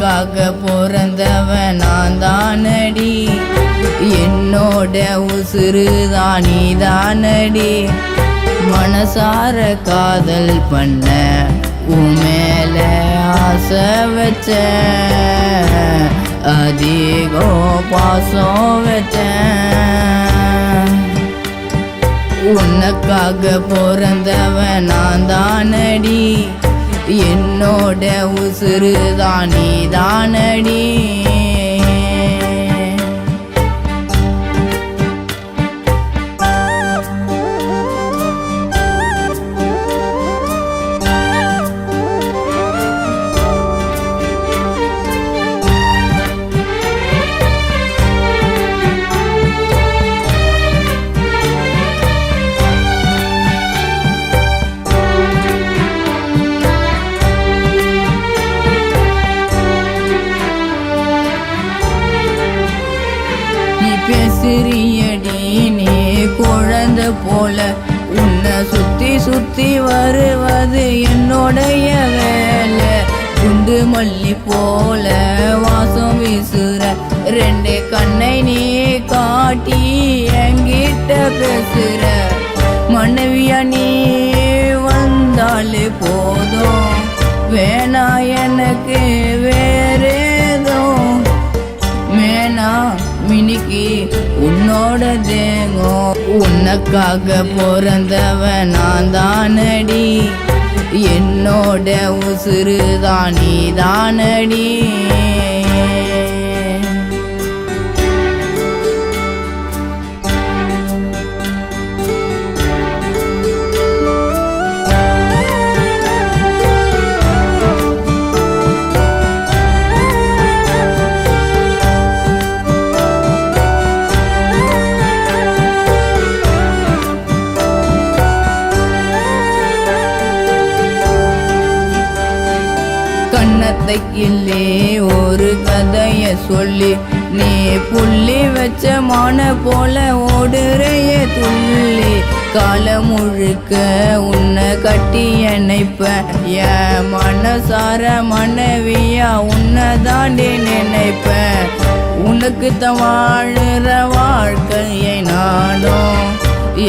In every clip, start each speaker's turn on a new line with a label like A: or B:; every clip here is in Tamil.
A: உனக்காக பிறந்தவன் நான் தானடி, என்னோட உசுறுதான் நீ தானடி. மனசார காதல் பண்ண உன் மேல ஆசை வச்ச, அதிகம் பாசம் வச்ச. உனக்காக பிறந்தவன் நான் தானடி, என்னோட உசுறுதான் நீ தானடி. பேசுறியடி நீ குழந்தை போல, உன்னை சுத்தி சுத்தி வருவது என்னோடைய வேலை. குண்டு மல்லி போல வாசம் வீசுற ரெண்டு கண்ணை நீ காட்டி என்கிட்ட பேசுற. மனைவியா நீ வந்தாலே போதும், வேணா எனக்கு வேறேதோ. மேனா மினிக்கு உன்னோட தேங்கோ, உனக்காக பிறந்தவன் நான் தானடி, என்னோட உசுறுதான் நீ தானடி. கண்ணத்தை கிள்ளி ஒரு கதைய சொல்லி, நீ புள்ளி வச்ச மான போல ஓடுறைய துள்ளி. காலம் முழுக்க உன்னை கட்டி நினைப்ப, என் மனசார மனைவியா உன்னை தாண்டி நினைப்ப. உனக்கு தான் வாழுற வாழ்க்கையை நானும்,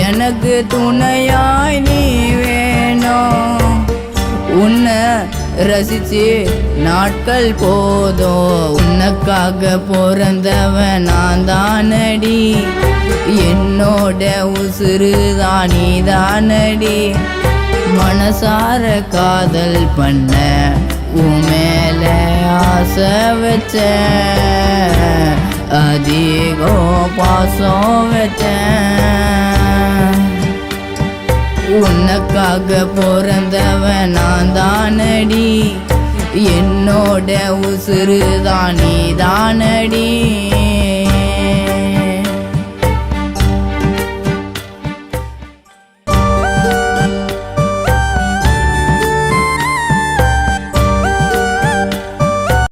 A: எனக்கு துணையாய் நீ வேணும். உன்னை ரசிச்சு நாட்கள் போதும், உனக்காக பிறந்தவன் நான் தானடி, என்னோட உசுறுதான் நீ தானடி. மனசார காதல் பண்ண உன் மேல ஆசை வச்ச, அதிகம் பாசம் வச்ச. உனக்காக பிறந்தவன் நான் தானடி, என்னோட உசுறுதான் நீ தானடி.